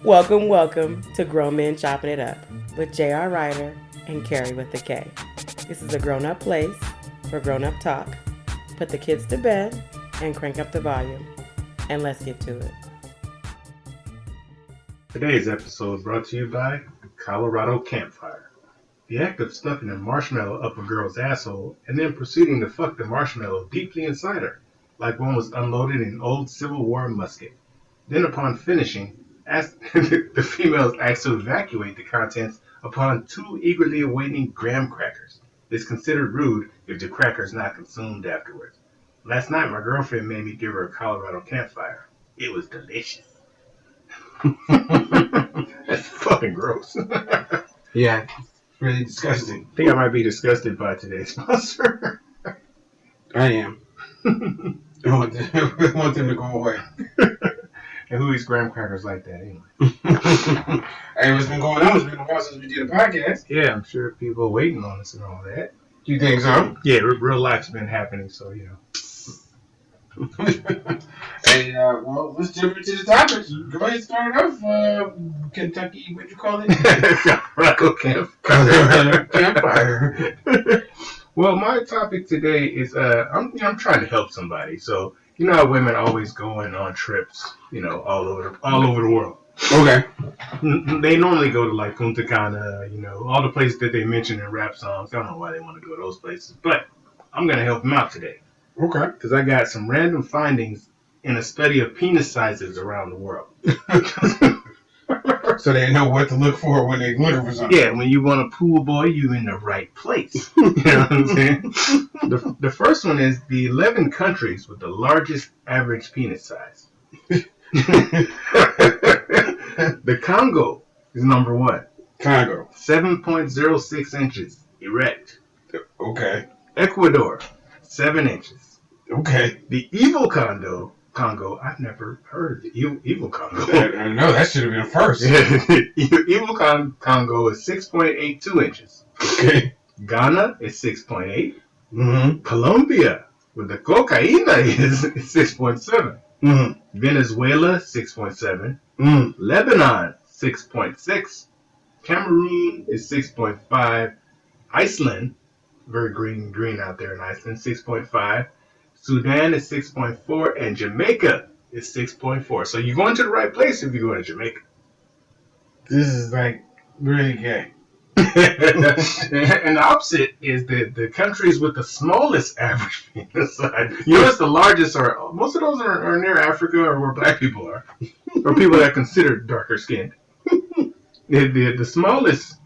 Welcome to Grown Men Chopping It Up with J.R. Ryder and Carrie with the K. This is a grown-up place for grown-up talk. Put the kids to bed and crank up the volume. And let's get to it. Today's episode brought to you by Colorado Campfire. The act of stuffing a marshmallow up a girl's asshole and then proceeding to fuck the marshmallow deeply inside her, like one was unloaded in an old Civil War musket. Then upon finishing, the females asked to evacuate the contents upon two eagerly awaiting graham crackers. It's considered rude if the cracker is not consumed afterwards. Last night my girlfriend made me give her a Colorado Campfire. It was delicious. That's fucking gross. Yeah, it's really disgusting. I think I might be disgusted by today's sponsor. I am. I want them to go away. And who eats graham crackers like that anyway? Hey, what's been going on? It's been a while since we did a podcast. Yeah, I'm sure people are waiting on us and all that. You think so? Yeah, real life's been happening, so you know. Hey, well, let's jump into the topics. Go ahead and start off. Kentucky, what you call it? Colorado Campfire. Well, my topic today is I'm trying to help somebody. So you know how women always going on trips, all over the world. Okay. They normally go to like Punta Cana, all the places that they mention in rap songs. I don't know why they want to go to those places, but I'm gonna help them out today. Okay. Because I got some random findings in a study of penis sizes around the world. So they know what to look for when they're looking for something. Yeah, when you want a pool boy, you in the right place. You know what I'm saying? The first one is the 11 countries with the largest average penis size. The Congo is number one. Congo. 7.06 inches erect. Okay. Ecuador, 7 inches. Okay. The evil Congo, I've never heard of the evil Congo. I know, that should have been first. Evil Congo is 6.82 inches. Okay. Ghana is 6.8. Mm-hmm. Colombia with the cocaina is 6.7. Mm-hmm. Venezuela 6.7. Mm. Lebanon 6.6. Cameroon is 6.5. Iceland, very green out there in Iceland, 6.5. Sudan is 6.4, and Jamaica is 6.4. So you're going to the right place if you go to Jamaica. This is like really gay. And the opposite is the countries with the smallest average penis size. It's the largest are most of those are near Africa or where black people are, or people that are considered darker skinned. The smallest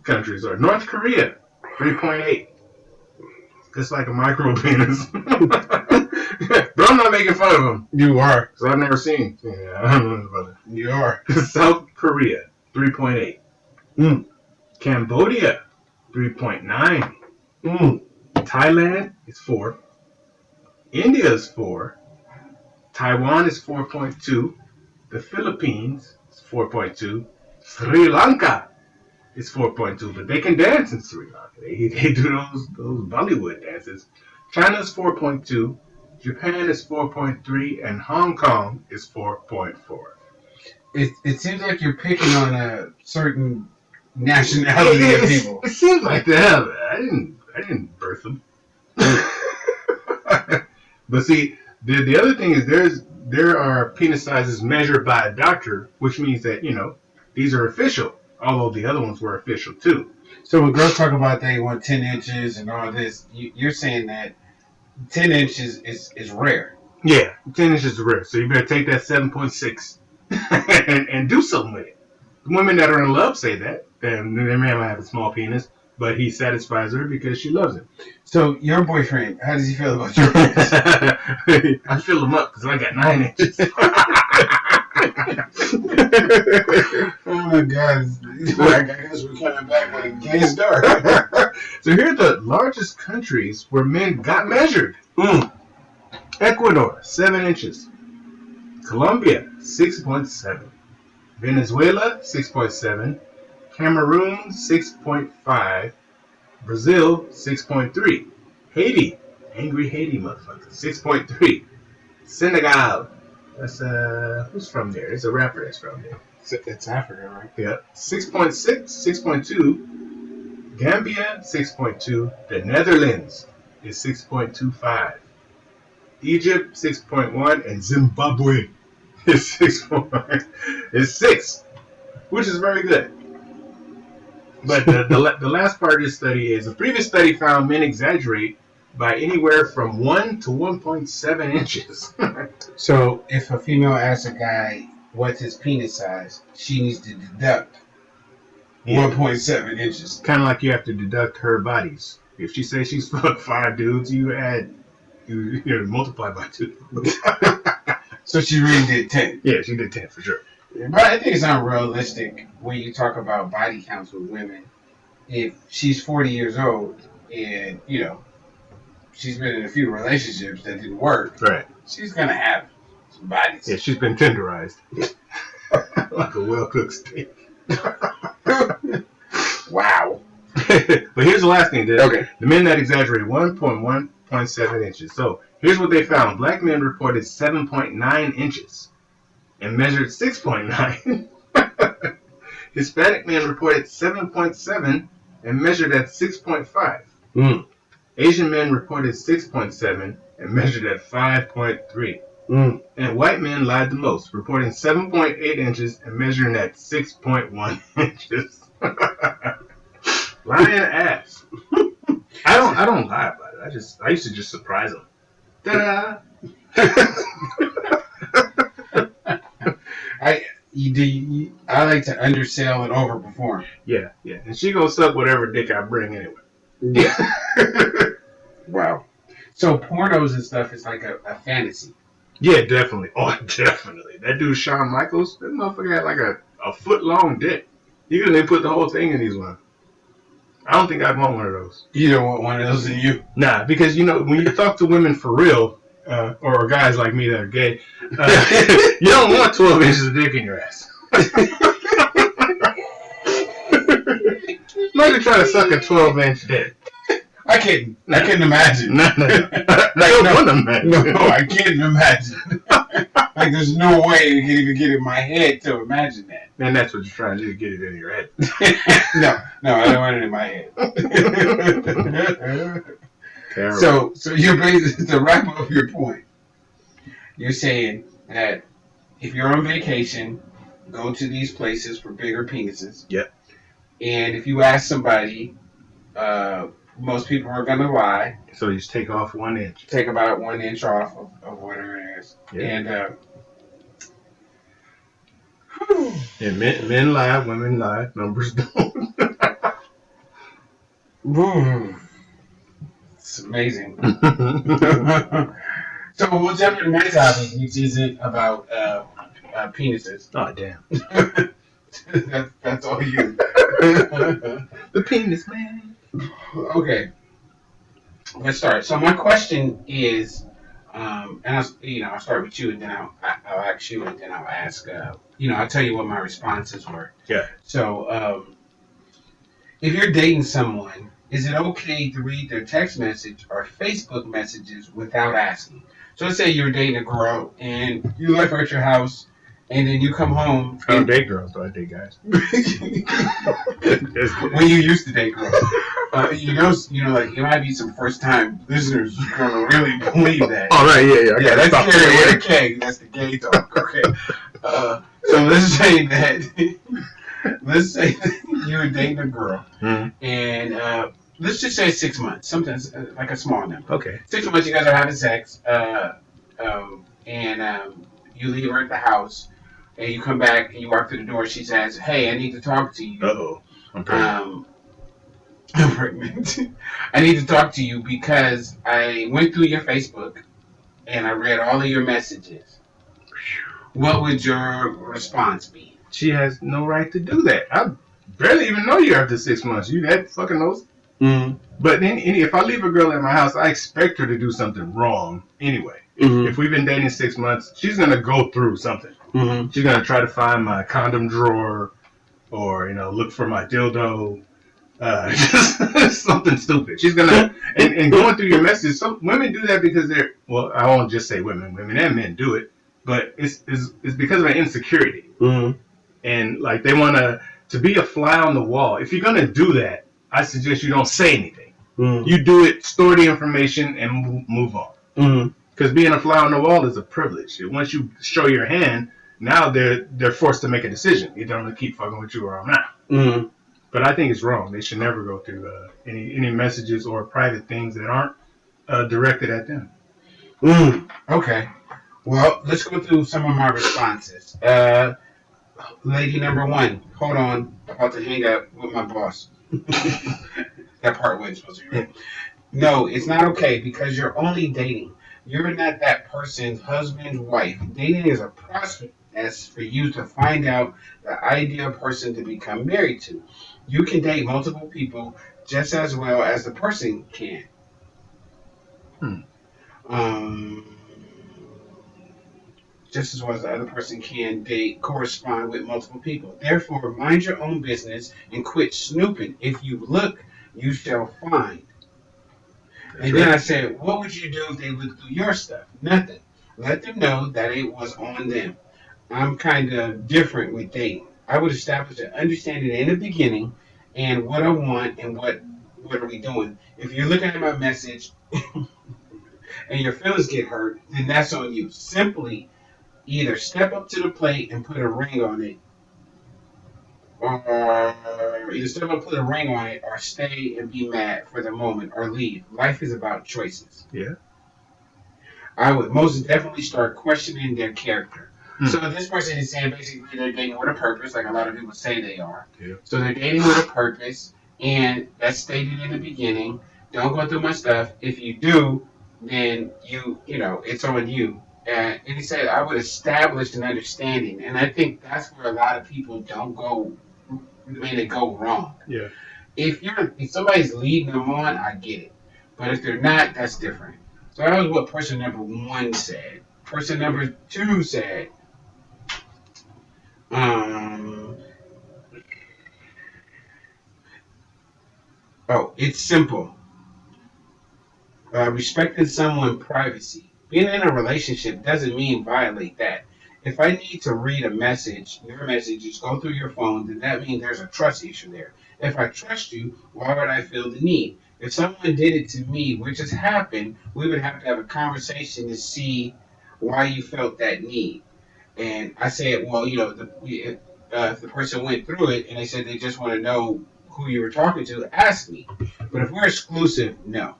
countries are North Korea, 3.8. It's like a micro penis. But I'm not making fun of them. You are. Because I've never seen. Yeah, I don't know about it. You are. South Korea, 3.8. Mm. Cambodia, 3.9. Mm. Thailand is 4. India is 4. Taiwan is 4.2. The Philippines is 4.2. Sri Lanka is 4.2, but they can dance in Sri Lanka. They do those Bollywood dances. China is 4.2. Japan is 4.3, and Hong Kong is 4.4. It seems like you're picking on a certain nationality of people. It seems like that. I didn't birth them. But see, the other thing is there are penis sizes measured by a doctor, which means that these are official. Although the other ones were official too. So when girls talk about they want 10 inches and all this, you're saying that 10 inches is rare. Yeah, 10 inches is rare. So you better take that 7.6 and do something with it. The women that are in love say that. Their man might have a small penis, but he satisfies her because she loves him. So your boyfriend, how does he feel about your penis? I fill him up because I got 9 inches. Oh my God. I guess we're coming back when it gets dark. So here are the largest countries where men got measured. Ecuador, 7 inches. Colombia, 6.7. Venezuela, 6.7. Cameroon, 6.5. Brazil, 6.3. Haiti, angry Haiti motherfucker, 6.3. Senegal, That's who's from there? It's a rapper that's from there. It's Africa, right? Yeah, 6.6, 6.2. Gambia 6.2. The Netherlands is 6.25. Egypt 6.1, and Zimbabwe is 6, which is very good. But the last part of this study is a previous study found men exaggerate by anywhere from 1 to 1.7 inches. So if a female asks a guy what's his penis size, she needs to deduct 1.7 inches. Kind of like you have to deduct her bodies. If she says she's fucked 5 dudes, you multiply by 2. So she really did 10. Yeah, she did 10 for sure. But I think it's unrealistic when you talk about body counts with women. If she's 40 years old and, she's been in a few relationships that didn't work, right? She's going to have some bodies. Yeah, she's been tenderized. Like a well-cooked steak. Wow. But here's the last thing. Okay. The men that exaggerated 1.7 inches. So here's what they found. Black men reported 7.9 inches and measured 6.9. Hispanic men reported 7.7 and measured at 6.5. Asian men reported 6.7 and measured at 5.3. And white men lied the most, reporting 7.8 inches and measuring at 6.1 inches. Lying ass. I don't lie about it. I used to just surprise them. Ta-da! I like to undersell and overperform. Yeah. And she gonna suck whatever dick I bring anyway. Yeah. Wow. So pornos and stuff is like a fantasy. Yeah, definitely. Oh, definitely. That dude Shawn Michaels, that motherfucker had like a foot long dick. You couldn't even put the whole thing in these ones. I don't think I'd want one of those. You don't want one of those in you? Nah, because when you talk to women for real, or guys like me that are gay, you don't want 12 inches of dick in your ass. Imagine trying to suck a 12-inch dick. I couldn't imagine. No. No, I can't imagine. Like, there's no way you can even get in my head to imagine that. And that's what you're trying to do, get it in your head. No, I don't want it in my head. So you're basically, to wrap up your point, you're saying that if you're on vacation, go to these places for bigger penises. Yep. And if you ask somebody, most people are going to lie. So you just take off 1 inch. Take about 1 inch off of whatever it is. Yeah. And men lie, women lie, numbers don't. It's amazing. So we'll jump into my topic, which isn't about penises. Oh, damn. That's all you. The penis man. Okay. Let's start. So my question is, and I'll start with you, and then I'll ask you, and then I'll ask. I'll tell you what my responses were. Yeah. So, if you're dating someone, is it okay to read their text message or Facebook messages without asking? So let's say you're dating a girl and you left her at your house, and then you come home. I don't date girls, though. I date guys. When you used to date girls. Like it might be some first time listeners who are gonna really believe that. Oh right, yeah. Yeah, that's Carrie with a K. That's the gay talk. Okay. So let's say that you were dating a girl, and let's just say 6 months, something like a small number. Okay. 6 months, you guys are having sex, and you leave her at the house, and you come back and you walk through the door. She says, "Hey, I need to talk to you." Uh-oh. I'm pregnant. I'm pregnant. I need to talk to you because I went through your Facebook and I read all of your messages. What would your response be? She has no right to do that. I barely even know you after 6 months. You that fucking knows. Mm-hmm. But then, if I leave a girl at my house, I expect her to do something wrong anyway. Mm-hmm. If we've been dating 6 months, she's gonna go through something. Mm-hmm. She's gonna try to find my condom drawer, or look for my dildo. Just something stupid. She's gonna and going through your messages. Some women do that because I won't just say women and men do it, but it's because of an insecurity. Mm-hmm. And like they want to be a fly on the wall. If you're gonna do that, I suggest you don't say anything. Mm-hmm. You do it, store the information, and move on. Mm-hmm. Because being a fly on the wall is a privilege. Once you show your hand, now they're forced to make a decision. Either I'm gonna keep fucking with you or I'm not. Mm-hmm. But I think it's wrong. They should never go through any messages or private things that aren't directed at them. Okay. Well, let's go through some of my responses. Lady number one, hold on, about to hang up with my boss. That part wasn't supposed to be right. No, it's not okay because you're only dating. You're not that person's husband, wife. Dating is a process for you to find out the ideal person to become married to. You can date multiple people just as well as the person can. Hmm. Just as well as the other person can correspond with multiple people. Therefore, mind your own business and quit snooping. If you look, you shall find. And then I said, what would you do if they looked through your stuff? Nothing. Let them know that it was on them. I'm kind of different with dating. I would establish an understanding in the beginning and what I want and what are we doing. If you're looking at my message and your feelings get hurt, then that's on you. Simply either step up to the plate and put a ring on it, or stay and be mad for the moment, or leave. Life is about choices. Yeah. I would most definitely start questioning their character. So this person is saying basically they're dating with a purpose, like a lot of people say they are. Yeah. So they're dating with a purpose, and that's stated in the beginning. Don't go through my stuff. If you do, then you know, it's on you. And he said, I would establish an understanding. And I think that's where a lot of people go wrong. Yeah. If somebody's leading them on, I get it. But if they're not, that's different. So that was what person number one said. Person number two said, it's simple. Respecting someone's privacy. Being in a relationship doesn't mean violate that. If I need to read your messages, go through your phone, then that means there's a trust issue there. If I trust you, why would I feel the need? If someone did it to me, which has happened, we would have to have a conversation to see why you felt that need. And I said, well, you know, if the person went through it and they said they just want to know who you were talking to, ask me. But if we're exclusive, no.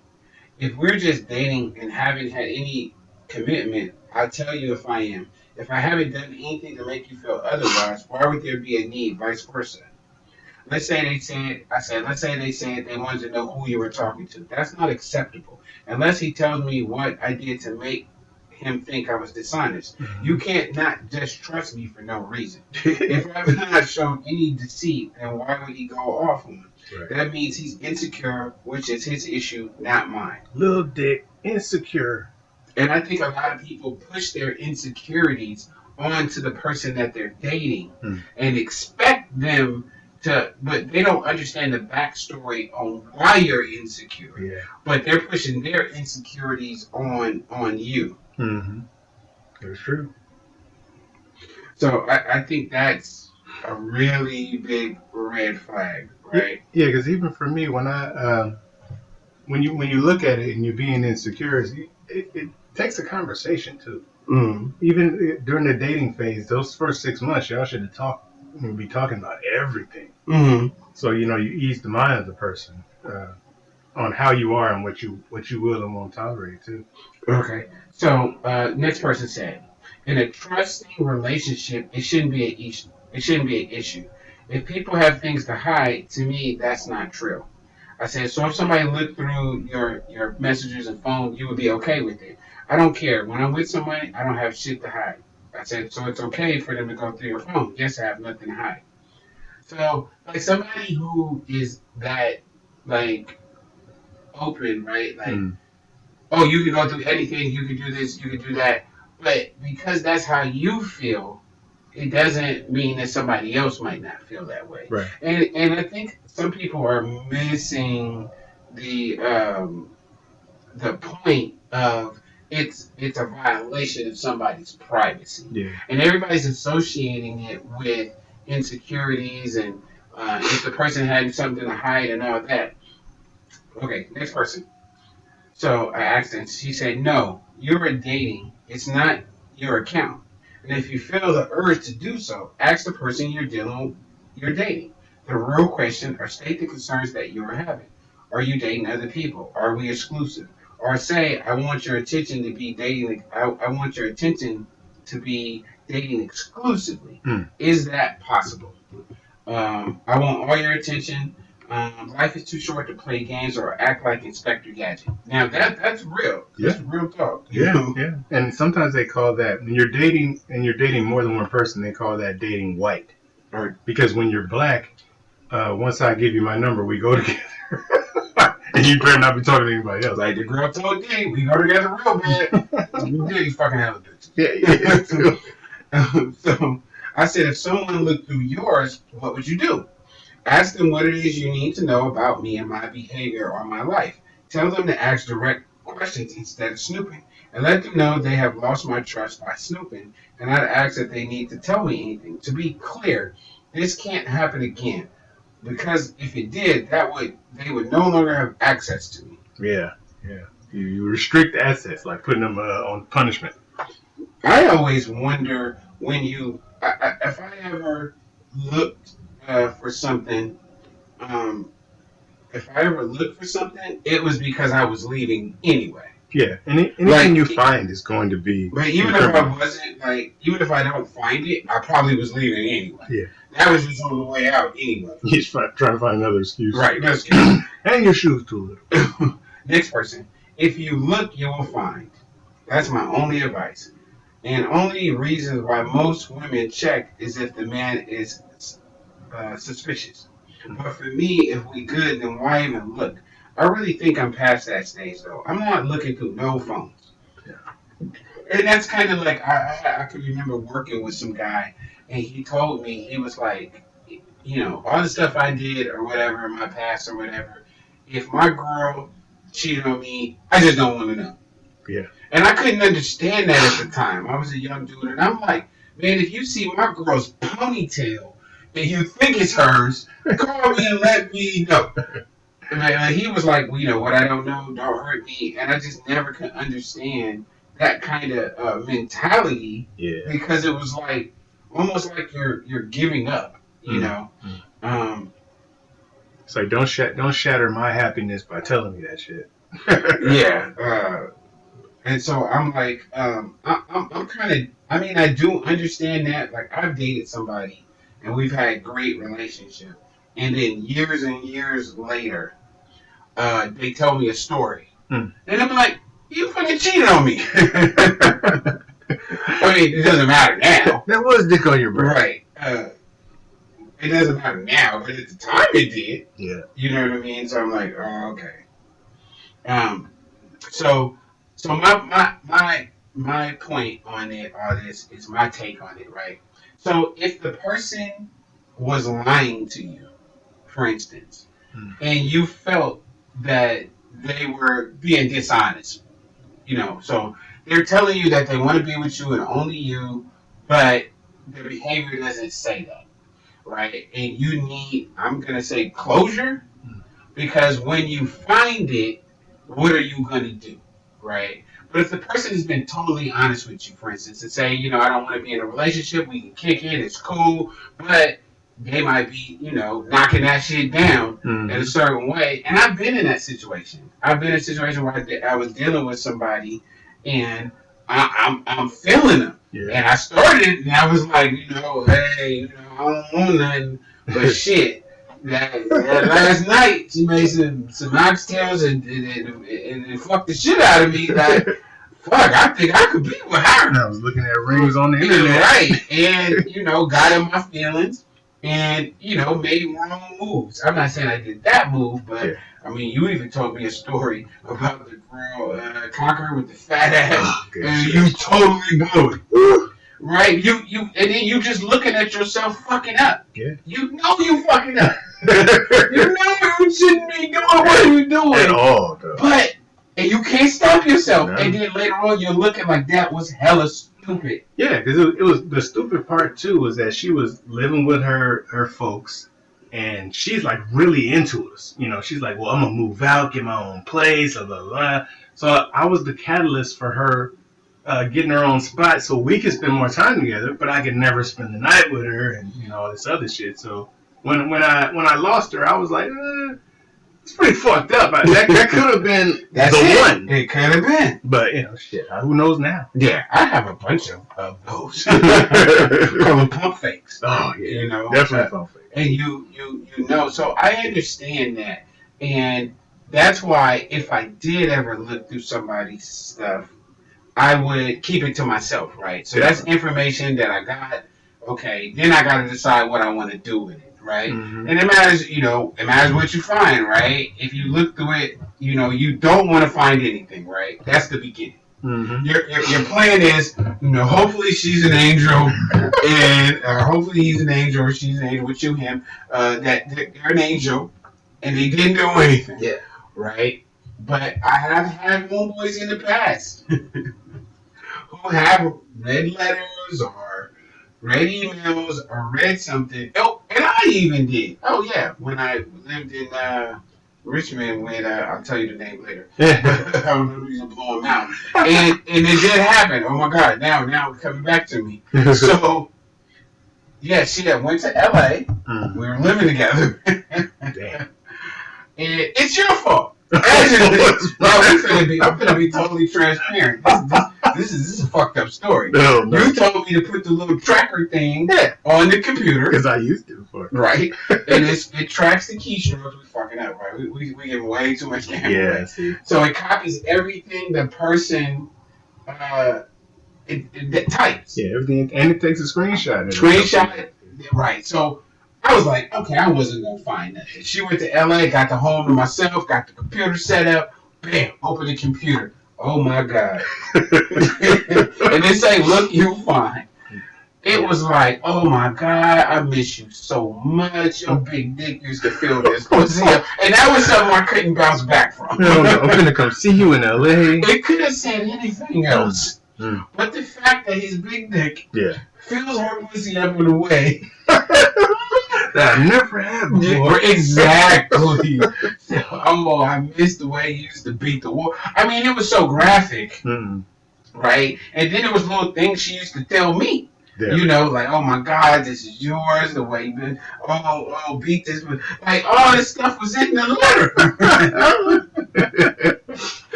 If we're just dating and haven't had any commitment, I'll tell you if I am. If I haven't done anything to make you feel otherwise, why would there be a need, vice versa? Let's say they said they wanted to know who you were talking to. That's not acceptable. Unless he tells me what I did to make him think I was dishonest. You can't not just trust me for no reason. If I've not shown any deceit, then why would he go off on me? Right. That means he's insecure, which is his issue, not mine. Little dick, insecure. And I think a lot of people push their insecurities onto the person that they're dating and expect them to, but they don't understand the backstory on why you're insecure. Yeah. But they're pushing their insecurities on you. Mm-hmm. That's true. So I think that's a really big red flag, right? Yeah, because even for me, when you look at it and you're being insecure, it takes a conversation too. Even during the dating phase, those first 6 months, y'all should be talking about everything. So you ease the mind of the person on how you are and what you will and won't tolerate too. Okay. So next person said, in a trusting relationship, it shouldn't be an issue. It shouldn't be an issue. If people have things to hide, to me, that's not true. I said, so if somebody looked through your messages and phone, you would be okay with it. I don't care. When I'm with somebody, I don't have shit to hide. I said, so it's okay for them to go through your phone. Yes, I have nothing to hide. So, like, somebody who is that, like, open, right? Like, oh, you can go through anything. You can do this. You can do that. But because that's how you feel, it doesn't mean that somebody else might not feel that way. Right. And I think some people are missing the point of it's a violation of somebody's privacy. Yeah. And everybody's associating it with insecurities and if the person had something to hide and all that. Okay, next person. So I asked her, and she said, no, you're dating. It's not your account. And if you feel the urge to do so, ask the person you're dating the real question or state the concerns that you are having. Are you dating other people? Are we exclusive? Or say, I want your attention to be dating. I want your attention to be dating exclusively. Is that possible? I want all your attention. Life is too short to play games or act like Inspector Gadget. Now that's real. That's real talk. Yeah, yeah. And sometimes they call that when you're dating more than one person, they call that dating white. Or because when you're black, once I give you my number, we go together. And you better not be talking to anybody else. Like the girl told D, we go together real bad. You did, you fucking have a bitch. Yeah. So I said, if someone looked through yours, what would you do? Ask them what it is you need to know about me and my behavior or my life. Tell them to ask direct questions instead of snooping. And let them know they have lost my trust by snooping and not ask that they need to tell me anything. To be clear, this can't happen again. Because if it did, they would no longer have access to me. Yeah, yeah. You restrict assets, like putting them on punishment. I always wonder when if I ever looked for something, it was because I was leaving anyway. Yeah, and anything you find is going to be. But even if I wasn't, even if I don't find it, I probably was leaving anyway. Yeah. That was just on the way out anyway. He's trying to find another excuse. Right, no excuse. Hang your shoes too little. Next person. If you look, you will find. That's my only advice. And only reason why most women check is if the man is suspicious. But for me, if we good, then why even look? I really think I'm past that stage, though. I'm not looking through no phones. Yeah. And that's kind of like, I can remember working with some guy, and he told me, he was like, all the stuff I did or whatever in my past or whatever, if my girl cheated on me, I just don't want to know. Yeah. And I couldn't understand that at the time. I was a young dude, and I'm like, man, if you see my girl's ponytail and you think it's hers, call me and let me know. And he was like, what I don't know, don't hurt me. And I just never could understand that kind of mentality. Yeah. Because it was like, almost like you're giving up, you know. It's like, don't shatter my happiness by telling me that shit. Yeah. And so I'm like, I'm kind of, I do understand that. Like, I've dated somebody, and we've had a great relationship. And then years and years later, they tell me a story. And I'm like, you fucking cheated on me. I mean, it doesn't matter now. That was dick on your brain. Right. It doesn't matter now, but at the time it did. Yeah. You know what I mean? So I'm like, oh, okay. So my point on all this is my take on it, right? So if the person was lying to you, for instance, and you felt that they were being dishonest, so they're telling you that they want to be with you and only you, but their behavior doesn't say that, right? And you need, I'm going to say, closure, because when you find it, what are you going to do, right? But if the person has been totally honest with you, for instance, and say, I don't want to be in a relationship, we can kick it, it's cool, but they might be, knocking that shit down in a certain way. And I've been in that situation. I've been in a situation where I was dealing with somebody, and I'm feeling them. Yeah. And I started, and I was like, hey, I don't want nothing but shit. That last night, she made some oxtails and fucked the shit out of me. Like, fuck, I think I could be with her. And I was looking at rings on the internet. Right. And, got in my feelings. And, made wrong moves. I'm not saying I did that move, but, yeah. You even told me a story about the girl conqueror with the fat ass, and you totally blew it. Right? And then you just looking at yourself fucking up. Yeah. You know you fucking up. You know you shouldn't be doing what you're doing. At all, though. But And you can't stop yourself. No. And then later on, you're looking like that was hella stupid. Yeah, because it was the stupid part too was that she was living with her folks, and she's like really into us. You know, she's like, well, I'm gonna move out, get my own place, blah blah blah. So I was the catalyst for her getting her own spot, so we could spend more time together. But I could never spend the night with her, and you know all this other shit. So when I lost her, I was like, it's pretty fucked up. That could have been one. It could have been. But, you know, shit, who knows now? Yeah, I have a bunch of those. Call them pump fakes. Oh, yeah. You know? Definitely pump fakes. And you know, so I understand that. And that's why if I did ever look through somebody's stuff, I would keep it to myself, right? So that's information that I got. Okay, then I got to decide what I want to do with it. Right, and it matters what you find, right? If you look through it, you don't want to find anything, right? That's the beginning. Your plan is, hopefully she's an angel, and hopefully he's an angel or she's an angel with him. That they're an angel, and they didn't do anything. Yeah, right. But I have had homeboys in the past who have read letters or read emails or read something. Oh, and I even did. Oh, yeah. When I lived in Richmond, I'll tell you the name later. I don't know who's going to blow him out. And it did happen. Oh, my God. Now it's coming back to me. So, yeah, she went to L.A. We were living together. Damn. And it's your fault. I'm gonna be totally transparent. This is a fucked up story. No. You told me to put the little tracker thing on the computer because I used to before. Right, and it tracks the keystrokes. We fucking up, right? We give way too much camera. Yeah, see. So it copies everything the person it types. Yeah, everything, and it takes a screenshot. Right. So I was like, okay, I wasn't going to find that. She went to L.A., got the home to myself, got the computer set up, bam, open the computer. Oh, my God. And they say, look, you fine. It was like, oh, my God, I miss you so much. Your big dick used to feel this pussy. And that was something I couldn't bounce back from. No, I'm going to come see you in L.A. It could have said anything else. But the fact that his big dick fills her pussy up in a way that I never had before. Exactly. Oh, I miss the way he used to beat the wall. I mean, it was so graphic, right? And then there was little things she used to tell me. Yeah. Like, oh my God, this is yours. The way you been, beat this. Like, all this stuff was in the letter.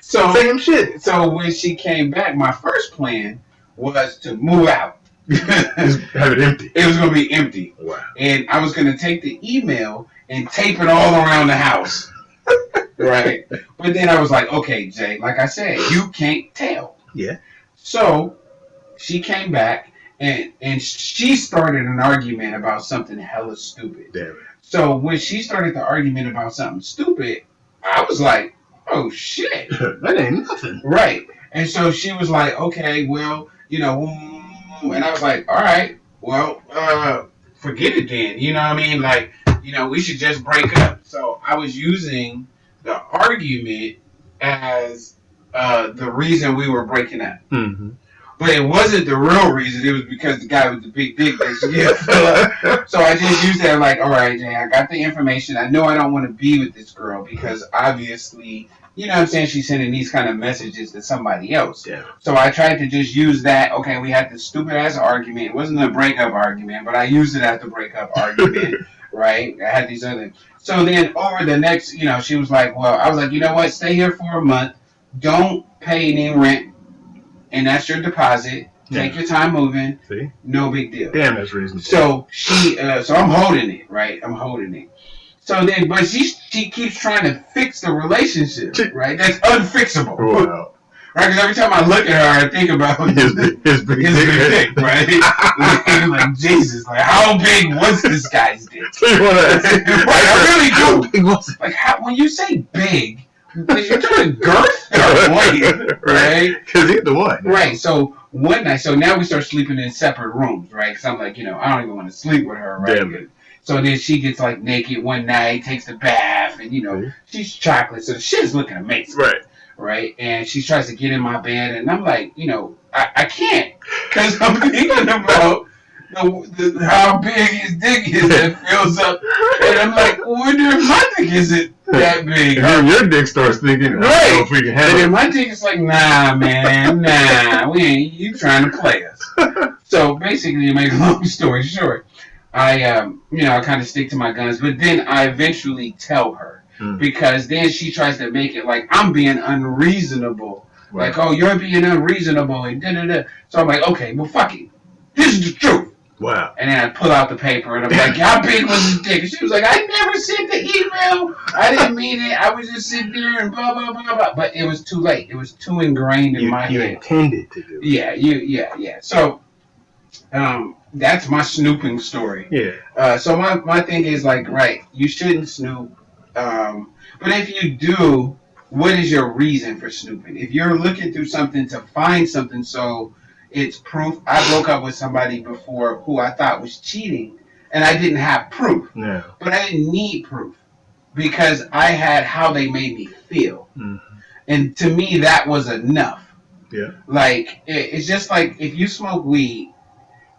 So, same shit. So when she came back, my first plan was to move out. Have it empty. It was going to be empty. Wow. And I was going to take the email and tape it all around the house. Right. But then I was like, okay, Jay, like I said, you can't tell. Yeah. So she came back and she started an argument about something hella stupid. Damn. So when she started the argument about something stupid, I was like, oh shit. That ain't nothing. Right. And so she was like, okay, well, and I was like, all right, well, forget it then. You know what I mean? Like, we should just break up. So I was using the argument as the reason we were breaking up. Mm-hmm. But it wasn't the real reason. It was because the guy with the big dick basically. So I just used that like, all right, Jay, I got the information. I know I don't want to be with this girl because obviously, you know what I'm saying, she's sending these kind of messages to somebody else. Yeah. So I tried to just use that. Okay, we had this stupid ass argument. It wasn't a breakup argument, but I used it as the breakup argument, right? I had these other. So then over the next, she was like, well, I was like, you know what? Stay here for a month. Don't pay any rent. And that's your deposit. Take your time moving. See? No big deal. Damn, that's reasonable. So so I'm holding it, right? I'm holding it. So then, but she keeps trying to fix the relationship, right? That's unfixable. Wow. Right? Because every time I look at her, I think about his big dick, right? Like, Jesus, like, how big was this guy's dick? Right, I really do. Like, when you say big, you're talking girth or weight, right? Because he's the one. Right. So one night, so now we start sleeping in separate rooms, right? Because I'm like, I don't even want to sleep with her, right? Damn it. So then she gets like naked one night, takes a bath, and she's chocolate, so the shit is looking amazing. Right. right? And she tries to get in my bed, and I'm like, I can't, because I'm thinking about how big his dick is that fills up, and I'm like, wonder if my dick isn't that big. And your dick starts thinking, right? I don't know if we can And handle then it. my dick is like, nah, man, we ain't. You trying to play us? So basically, to make a long story short, I kind of stick to my guns, but then I eventually tell her, because then she tries to make it like I'm being unreasonable. Right. Like, oh, you're being unreasonable, and da-da-da. So I'm like, okay, well, fuck it. This is the truth. Wow. And then I pull out the paper, and I'm like, how big was his dick? And she was like, I never sent the email. I didn't mean it. I was just sitting there and blah, blah, blah, blah. But it was too late. It was too ingrained in my head. You intended to do it. Yeah. So that's my snooping story. Yeah. So my thing is like, right, you shouldn't snoop. But if you do, what is your reason for snooping? If you're looking through something to find something, so it's proof. I broke up with somebody before who I thought was cheating, and I didn't have proof. No. But I didn't need proof because I had how they made me feel. Mm-hmm. And to me, that was enough. Yeah. Like, it's just like if you smoke weed,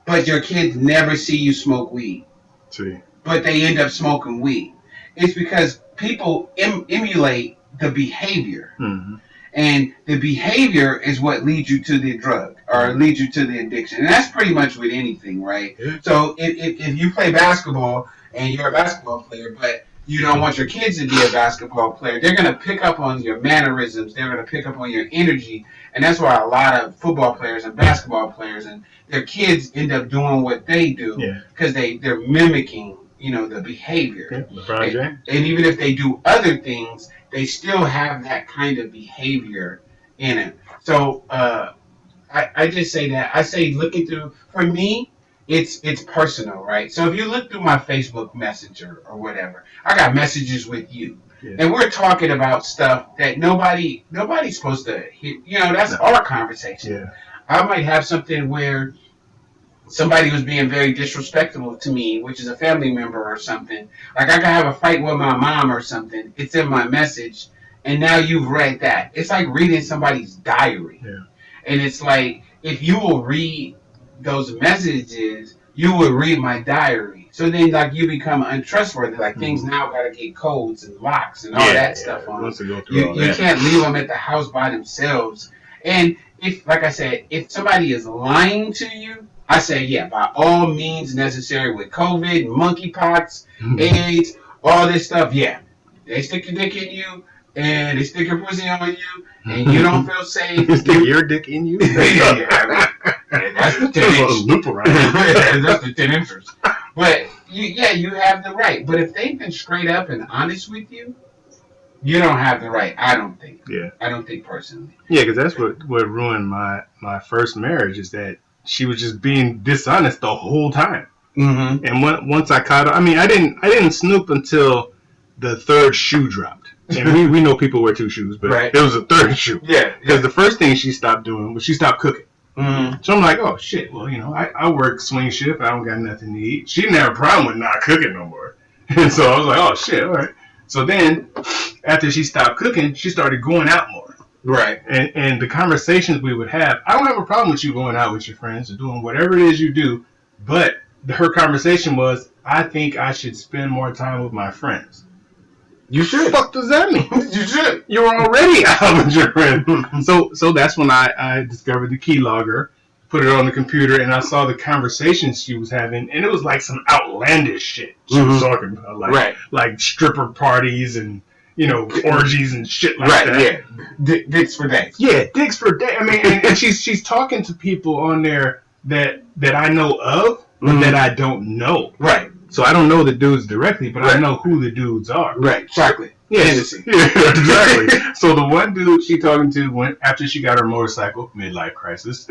but your kids never see you smoke weed. See. But they end up smoking weed. It's because people emulate the behavior. Mm-hmm. And the behavior is what leads you to the drug or leads you to the addiction. And that's pretty much with anything, right? Yeah. So if you play basketball and you're a basketball player, but you don't want your kids to be a basketball player, they're going to pick up on your mannerisms. They're going to pick up on your energy. And that's why a lot of football players and basketball players and their kids end up doing what they do because they're mimicking, the behavior. Yeah, and even if they do other things, they still have that kind of behavior in it. So I just say that. I say looking through, for me, it's personal, right? So if you look through my Facebook Messenger or whatever, I got messages with you. Yeah. And we're talking about stuff that nobody's supposed to hear. That's our conversation. Yeah. I might have something where somebody was being very disrespectful to me, which is a family member or something. Like I could have a fight with my mom or something. It's in my message, and now you've read that. It's like reading somebody's diary. Yeah. And it's like, if you will read those messages, you will read my diary. So then, like, you become untrustworthy. Like, things now got to get codes and locks and all that stuff on. You can't leave them at the house by themselves. And if, like I said, if somebody is lying to you, I say, yeah, by all means necessary with COVID, monkeypox, AIDS, all this stuff, yeah. They stick your dick in you, and they stick your pussy on you, and you don't feel safe. They stick your dick in you? Yeah, that's the 10 inch. That's the 10 inches. But, you have the right. But if they've been straight up and honest with you, you don't have the right, I don't think. Yeah. I don't think personally. Yeah, because that's what ruined my first marriage, is that she was just being dishonest the whole time. Mm-hmm. And once I caught her, I mean, I didn't snoop until the third shoe dropped. And we know people wear two shoes, but it was a third shoe. Yeah. Because the first thing she stopped doing was she stopped cooking. Mm-hmm. So I'm like, oh shit, well, I work swing shift, I don't got nothing to eat. She didn't have a problem with not cooking no more. And so I was like, oh shit, all right. So then, after she stopped cooking, she started going out more. Right. And the conversations we would have, I don't have a problem with you going out with your friends or doing whatever it is you do, but her conversation was, I think I should spend more time with my friends. You should. What the fuck does that mean? You should. You're already out with your friends. So that's when I discovered the keylogger, put it on the computer, and I saw the conversations she was having, and it was like some outlandish shit she was talking about, like stripper parties and orgies and shit like that. Right, yeah. Dicks for days. Yeah, dicks for days. I mean, and she's talking to people on there that I know of, but that I don't know. Right. So I don't know the dudes directly, but I know who the dudes are. Right, chocolate. Yes. Yeah, exactly. So the one dude she talking to went after she got her motorcycle, midlife crisis.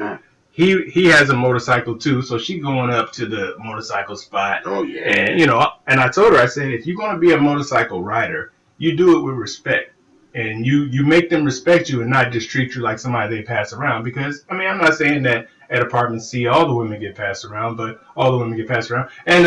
He has a motorcycle too, so she going up to the motorcycle spot. Oh yeah. And I told her, I said, if you're gonna be a motorcycle rider, you do it with respect. And you make them respect you and not just treat you like somebody they pass around. Because, I mean, I'm not saying that at Apartment C all the women get passed around, but all the women get passed around. And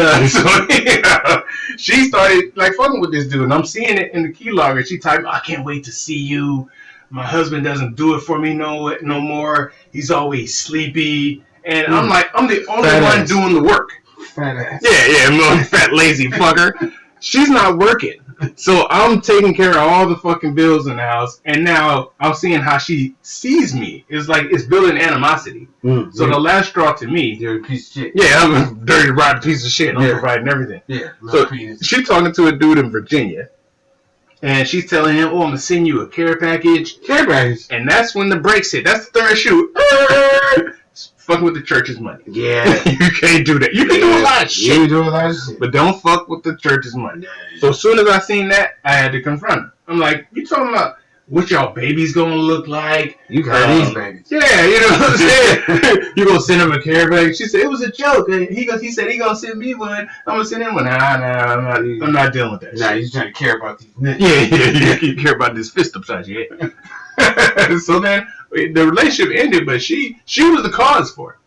she started, like, fucking with this dude. And I'm seeing it in the keylogger. She typed, I can't wait to see you, my husband doesn't do it for me no more. He's always sleepy. And I'm like, I'm the only one doing the work. Fat ass. Yeah, I'm fat lazy fucker. She's not working. So I'm taking care of all the fucking bills in the house, and now I'm seeing how she sees me. It's like it's building animosity. So the last straw to me, you're a piece of shit. Yeah, I'm a dirty, rotten piece of shit. I'm providing everything. Yeah. So she's talking to a dude in Virginia, and she's telling him, "Oh, I'm gonna send you a care package." Care package. And that's when the brakes hit. That's the third shoe. Fucking with the church's money. Yeah. You can't do that. You can do a lot of shit. You do a lot of shit. But don't fuck with the church's money. So as soon as I seen that, I had to confront her. I'm like, you talking about what y'all babies gonna look like? You got these babies. Yeah, you know what I'm saying? You gonna send him a care package? She said it was a joke. He said he gonna send me one. I'm gonna send him one. Nah, I'm not dealing with that. Nah, you trying to care about these niggas. Yeah, you care about this fist upside your head. So then the relationship ended, but she was the cause for it.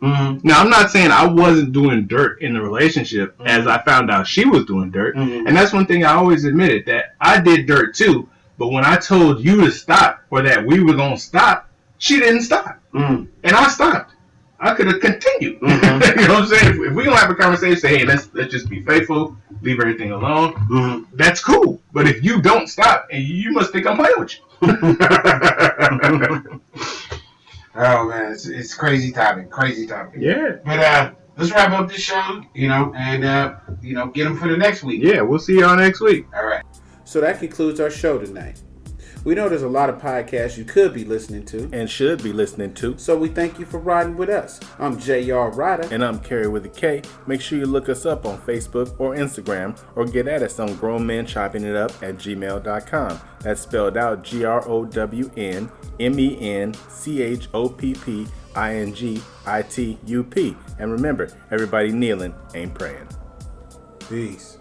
Now I'm not saying I wasn't doing dirt in the relationship, as I found out she was doing dirt, and that's one thing I always admitted, that I did dirt too. But when I told you to stop, or that we were gonna stop, she didn't stop, and I stopped. I could have continued. You know what I'm saying? If we gonna have a conversation, say, hey, let's just be faithful, leave everything alone. That's cool. But if you don't stop, and you must think I'm playing with you. Oh man, it's crazy topic. Yeah. But let's wrap up this show, and get them for the next week. Yeah, we'll see y'all next week. All right. So that concludes our show tonight. We know there's a lot of podcasts you could be listening to. And should be listening to. So we thank you for riding with us. I'm J.R. Ryder. And I'm Carrie with a K. Make sure you look us up on Facebook or Instagram, or get at us on grownmenchoppingitup@gmail.com. That's spelled out GROWNMENCHOPPINGITUP. And remember, everybody kneeling ain't praying. Peace.